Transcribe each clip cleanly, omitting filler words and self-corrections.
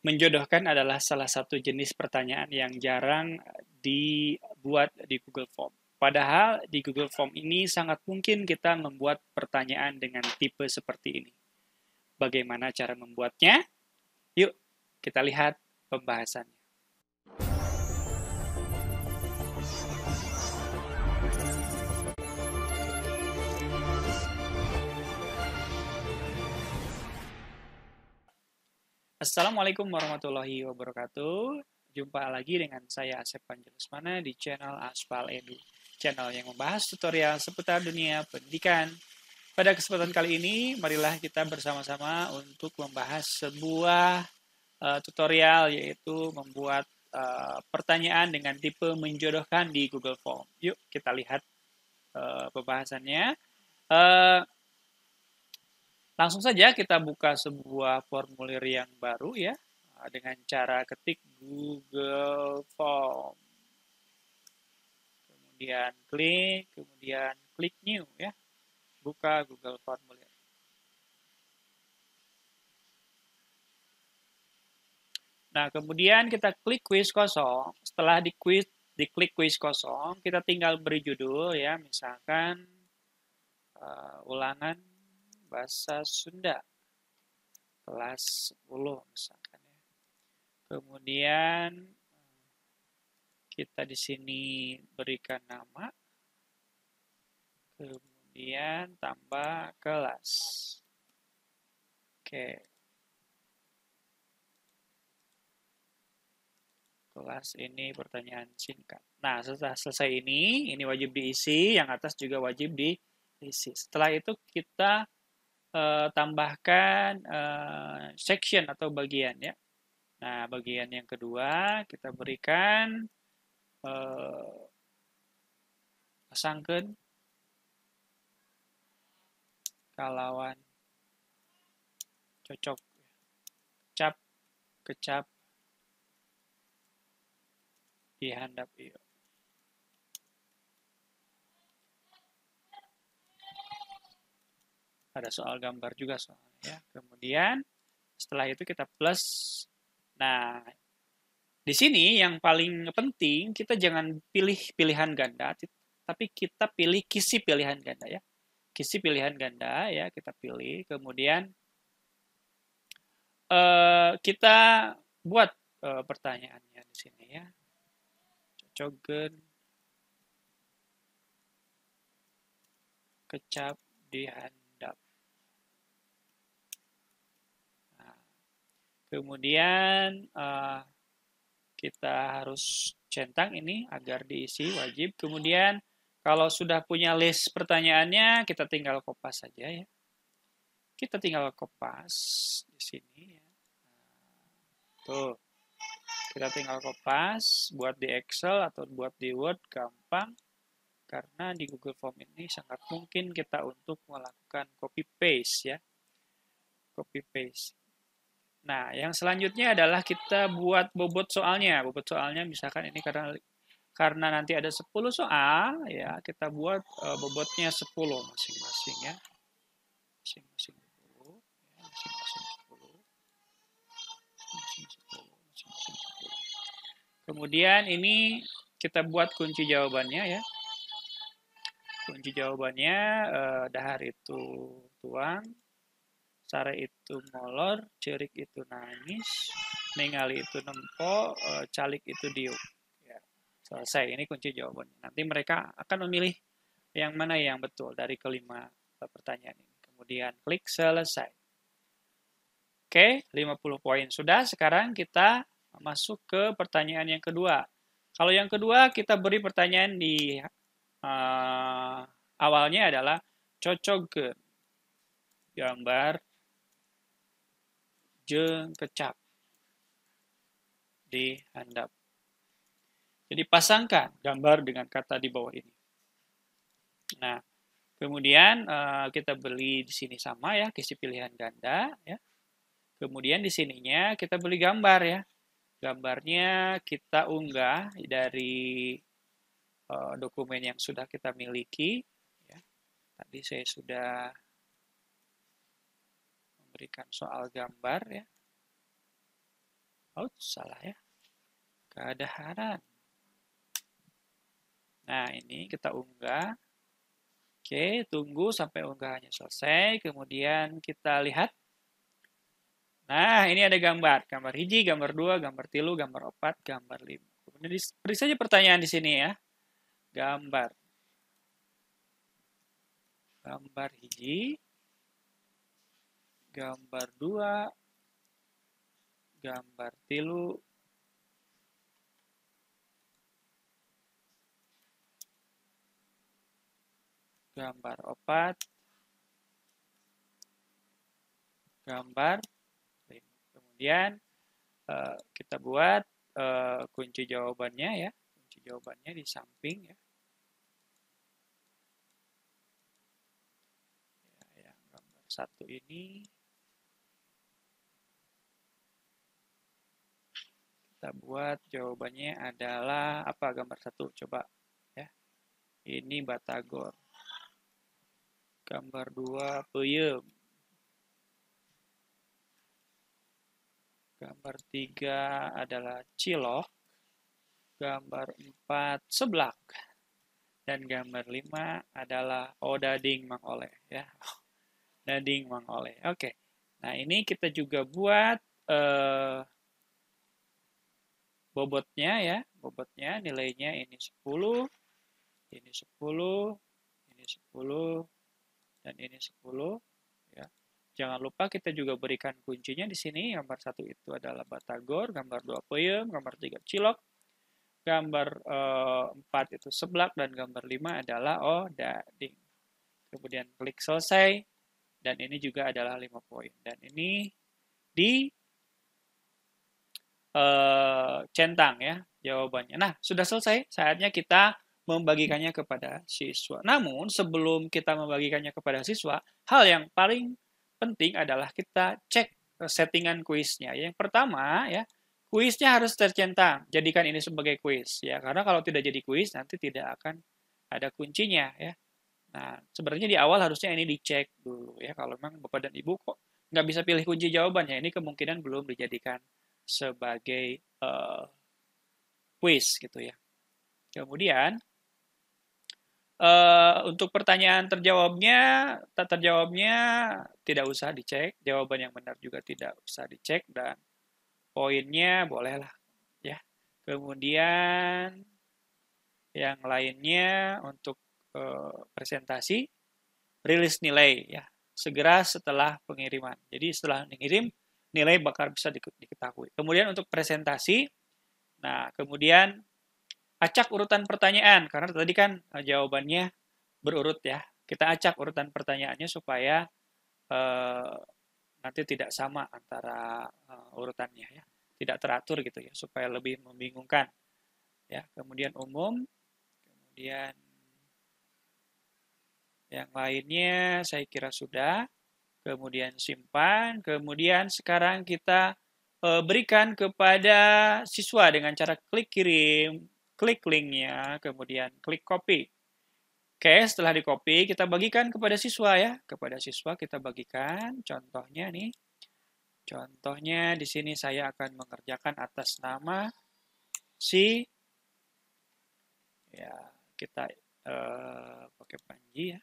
Menjodohkan adalah salah satu jenis pertanyaan yang jarang dibuat di Google Form. Padahal di Google Form ini sangat mungkin kita membuat pertanyaan dengan tipe seperti ini. Bagaimana cara membuatnya? Yuk, kita lihat pembahasannya. Assalamualaikum warahmatullahi wabarakatuh. Jumpa lagi dengan saya Asep Panjelusmana di channel Aspal Edu. Channel yang membahas tutorial seputar dunia pendidikan. Pada kesempatan kali ini, marilah kita bersama-sama untuk membahas sebuah tutorial, yaitu membuat pertanyaan dengan tipe menjodohkan di Google Form. Yuk kita lihat pembahasannya. Uh, Langsung saja kita buka sebuah formulir yang baru ya, dengan cara ketik Google Form. Kemudian klik New ya, buka Google Formulir. Nah, kemudian kita klik kuis kosong. Setelah diklik kuis kosong, kita tinggal beri judul ya, misalkan ulangan bahasa Sunda kelas 10 misalkan ya. Kemudian kita di sini berikan nama, kemudian tambah kelas. Oke. Kelas ini pertanyaan singkat. Nah, setelah selesai ini wajib diisi, yang atas juga wajib diisi. Setelah itu kita tambahkan section atau bagian ya. Nah, bagian yang kedua kita berikan pasangkan kalawan cocok, kecap kecap dihandap iyo. Ada soal gambar juga soalnya ya. Kemudian setelah itu kita plus. Nah, di sini yang paling penting kita jangan pilih pilihan ganda, tapi kita pilih kisi pilihan ganda ya. Kisi pilihan ganda ya, kita pilih. Kemudian kita buat pertanyaannya di sini ya. Cocogen kecap dihandap. Nah, kemudian kita harus centang ini agar diisi, wajib. Kemudian kalau sudah punya list pertanyaannya, kita tinggal kopas saja ya. Kita tinggal kopas di sini ya. Tuh. Kita tinggal kopas, buat di Excel atau buat di Word, gampang. Karena di Google Form ini sangat mungkin kita untuk melakukan copy paste ya. Copy paste. Nah, yang selanjutnya adalah kita buat bobot soalnya. Bobot soalnya misalkan ini karena nanti ada 10 soal ya, kita buat bobotnya 10 masing-masing ya. Masing-masing 10 ya, masing-masing 10. Masing-masing 10, masing-masing 10. Kemudian ini kita buat kunci jawabannya ya. Kunci jawabannya dahar itu tuang, sare itu molor, cerik itu nangis, ningali itu nempo, calik itu diuk. Ya, selesai, ini kunci jawabannya. Nanti mereka akan memilih yang mana yang betul dari kelima pertanyaan ini. Kemudian klik selesai. Oke, 50 poin sudah. Sekarang kita masuk ke pertanyaan yang kedua. Kalau yang kedua kita beri pertanyaan di awalnya adalah cocok gambar jeung kecap di handap. Jadi pasangkan gambar dengan kata di bawah ini. Nah, kemudian kita beli di sini sama ya, kisi pilihan ganda ya. Kemudian di sininya kita beli gambar ya. Gambarnya kita unggah dari dokumen yang sudah kita miliki. Ya. Tadi saya sudah memberikan soal gambar ya. Oh, salah ya. Kadaharan. Nah, ini kita unggah. Oke, tunggu sampai unggahannya selesai. Kemudian kita lihat. Nah, ini ada gambar. Gambar hiji, gambar dua, gambar tilu, gambar opat, gambar lima. Kemudian beri saja pertanyaan di sini ya. Gambar. Gambar hiji. Gambar dua. Gambar tilu. Gambar opat. Gambar lima. Kemudian kita buat kunci jawabannya ya. Kunci jawabannya di samping ya. Yang gambar satu ini kita buat jawabannya adalah apa gambar satu? Coba ya. Ini batagor. Gambar dua peyem. Gambar tiga adalah cilok. Gambar empat seblak. Dan gambar lima adalah odading mang oleh ya. Dading mang oleh. Oke. Nah, ini kita juga buat bobotnya ya. Bobotnya nilainya ini 10, ini 10, ini 10, dan ini 10 ya. Jangan lupa kita juga berikan kuncinya di sini. Gambar satu itu adalah batagor, gambar dua peyem, gambar tiga cilok, gambar 4 itu seblak, dan gambar 5 adalah odading. Kemudian klik selesai, dan ini juga adalah 5 poin. Dan ini di centang ya jawabannya. Nah, sudah selesai. Saatnya kita membagikannya kepada siswa. Namun, sebelum kita membagikannya kepada siswa, hal yang paling penting adalah kita cek settingan kuisnya. Yang pertama ya, kuisnya harus tercentang. Jadikan ini sebagai kuis ya, karena kalau tidak jadi kuis nanti tidak akan ada kuncinya ya. Nah, sebenarnya di awal harusnya ini dicek dulu ya. Kalau memang Bapak dan Ibu kok nggak bisa pilih kunci jawabannya, ini kemungkinan belum dijadikan sebagai quiz gitu ya. Kemudian untuk pertanyaan tak terjawabnya tidak usah dicek, jawaban yang benar juga tidak usah dicek, dan poinnya bolehlah ya. Kemudian yang lainnya untuk presentasi, rilis nilai ya segera setelah pengiriman. Jadi setelah mengirim, nilai bakal bisa diketahui. Kemudian untuk presentasi, nah kemudian acak urutan pertanyaan, karena tadi kan jawabannya berurut ya. Kita acak urutan pertanyaannya supaya nanti tidak sama antara urutannya ya. Tidak teratur gitu ya, supaya lebih membingungkan. Ya, kemudian umum, kemudian yang lainnya saya kira sudah. Kemudian simpan, kemudian sekarang kita berikan kepada siswa dengan cara klik kirim, klik linknya, kemudian klik copy. Oke, setelah di copy, kita bagikan kepada siswa ya. Kepada siswa kita bagikan, contohnya nih. Contohnya di sini saya akan mengerjakan atas nama si, ya kita pakai Panji ya.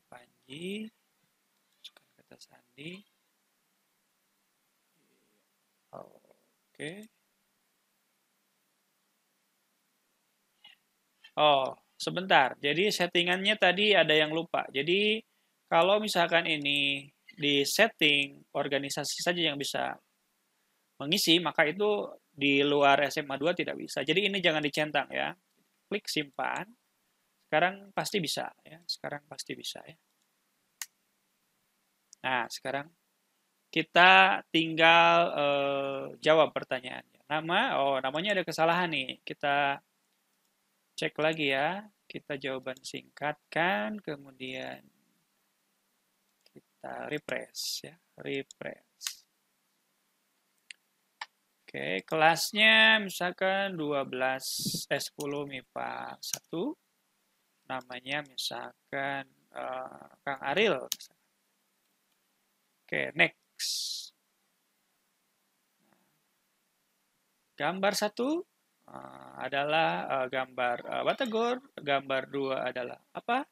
Panji, masukkan kata sandi. Oke. Oh, sebentar. Jadi settingannya tadi ada yang lupa. Jadi kalau misalkan ini di setting organisasi saja yang bisa mengisi, maka itu di luar SMA 2 tidak bisa. Jadi ini jangan dicentang ya. Klik simpan. Sekarang pasti bisa ya. Sekarang pasti bisa ya. Nah, sekarang kita tinggal jawab pertanyaannya. Namanya ada kesalahan nih. Kita cek lagi ya. Kita jawaban singkatkan, kemudian kita refresh ya. Refresh. Oke, kelasnya misalkan 10 MIPA 1. Namanya misalkan Kang Aril. Oke, next. Gambar 1 adalah gambar batagor, gambar 2 adalah apa?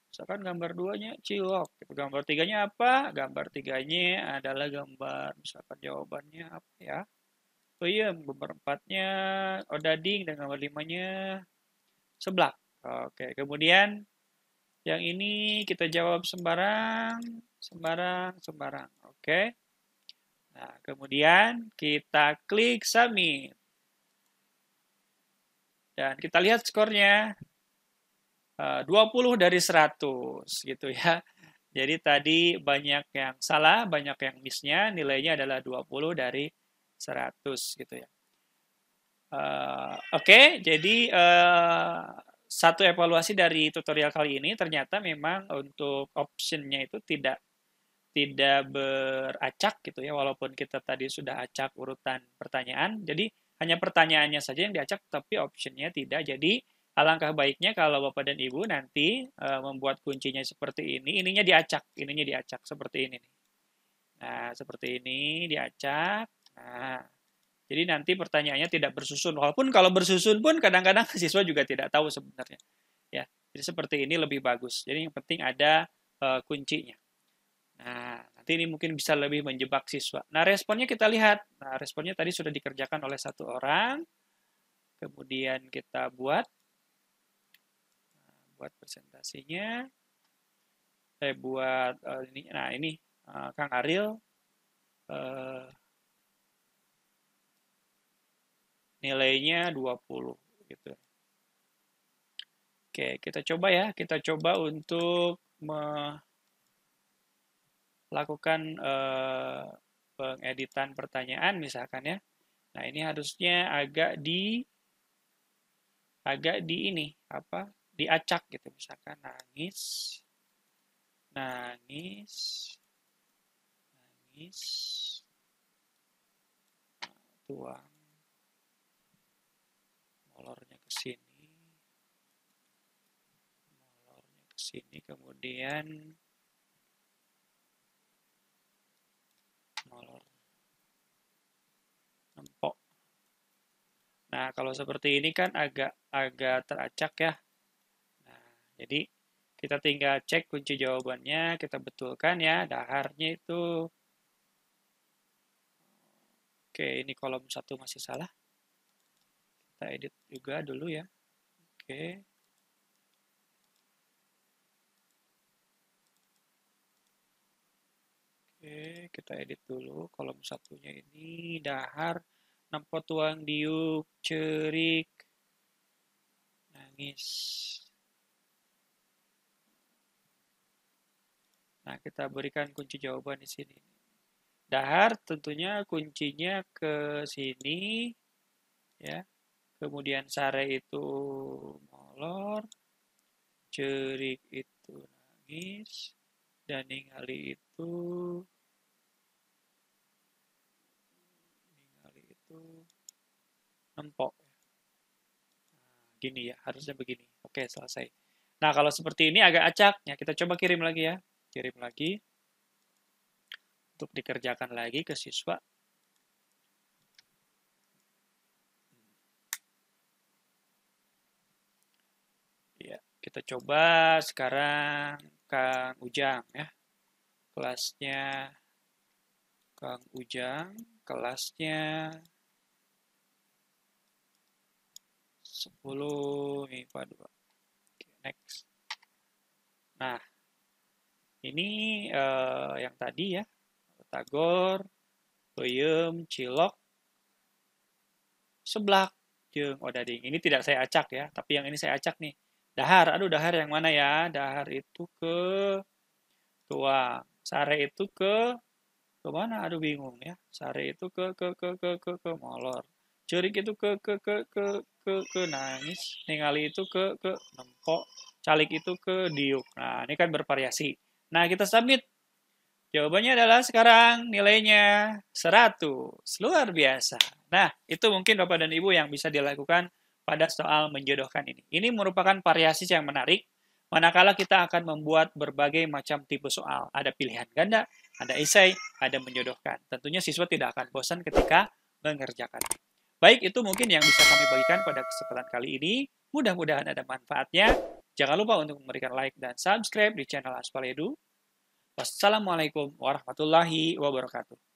Misalkan gambar 2-nya cilok, gitu. Gambar 3-nya apa? Gambar 3-nya adalah gambar, misalkan jawabannya apa ya? Peyem, gambar 4-nya odading, dan gambar 5-nya seblak. Oke, kemudian yang ini kita jawab sembarang, sembarang, sembarang. Oke. Nah, kemudian kita klik submit. Dan kita lihat skornya 20 dari 100 gitu ya. Jadi tadi banyak yang salah, banyak yang miss-nya, nilainya adalah 20 dari 100 gitu ya. Oke, jadi satu evaluasi dari tutorial kali ini ternyata memang untuk optionnya itu tidak beracak gitu ya, walaupun kita tadi sudah acak urutan pertanyaan. Jadi hanya pertanyaannya saja yang diacak, tapi optionnya tidak. Jadi alangkah baiknya kalau Bapak dan Ibu nanti membuat kuncinya seperti ini, ininya diacak seperti ini nih. Nah, seperti ini diacak. Nah, jadi nanti pertanyaannya tidak bersusun. Walaupun kalau bersusun pun kadang-kadang siswa juga tidak tahu sebenarnya. Ya, jadi seperti ini lebih bagus. Jadi yang penting ada kuncinya. Nah, nanti ini mungkin bisa lebih menjebak siswa. Nah, responnya kita lihat. Nah, responnya tadi sudah dikerjakan oleh satu orang. Kemudian kita buat presentasinya. Saya buat ini. Nah, ini Kang Ariel nilainya 20 gitu. Oke, kita coba ya. Kita coba untuk melakukan pengeditan pertanyaan misalkan ya. Nah, ini harusnya agak di ini apa? Diacak gitu misalkan nangis. Nangis. Nangis. Tuang molornya ke sini. Molornya ke sini kemudian molor nempok. Nah, kalau seperti ini kan agak teracak ya. Nah, jadi kita tinggal cek kunci jawabannya, kita betulkan ya, daharnya itu. Oke, ini kolom 1 masih salah. Kita edit juga dulu ya. Oke. Oke, kita edit dulu kolom 1-nya ini, dahar, nempo tuang diuk, cerik, nangis. Nah, kita berikan kunci jawaban di sini. Dahar tentunya kuncinya ke sini, ya. Kemudian sare itu molor, cerik itu nangis, dan ningali itu nempok. Nah, gini ya, harusnya begini. Oke, selesai. Nah, kalau seperti ini agak acak, ya kita coba kirim lagi ya. Kirim lagi untuk dikerjakan lagi ke siswa. Ya, kita coba sekarang Kang Ujang ya. Kelasnya Kang Ujang, kelasnya 10 MIPA 2. Oke, next. Nah, ini yang tadi ya. Batagor, peyem, cilok, seblak, jeung odading. Ini tidak saya acak ya, tapi yang ini saya acak nih. Dahar, aduh dahar yang mana ya? Dahar itu ke tuang. Sare itu ke mana? Aduh bingung ya. Sare itu ke molor. Cerik itu ke nangis. Ningali itu ke nempok. Calik itu ke diuk. Nah, ini kan bervariasi. Nah, kita submit. Jawabannya adalah sekarang nilainya 100. Luar biasa. Nah, itu mungkin Bapak dan Ibu yang bisa dilakukan pada soal menjodohkan ini. Ini merupakan variasi yang menarik, manakala kita akan membuat berbagai macam tipe soal. Ada pilihan ganda, ada esai, ada menjodohkan. Tentunya siswa tidak akan bosan ketika mengerjakan. Baik, itu mungkin yang bisa kami bagikan pada kesempatan kali ini. Mudah-mudahan ada manfaatnya. Jangan lupa untuk memberikan like dan subscribe di channel Aspal Edu. Wassalamualaikum warahmatullahi wabarakatuh.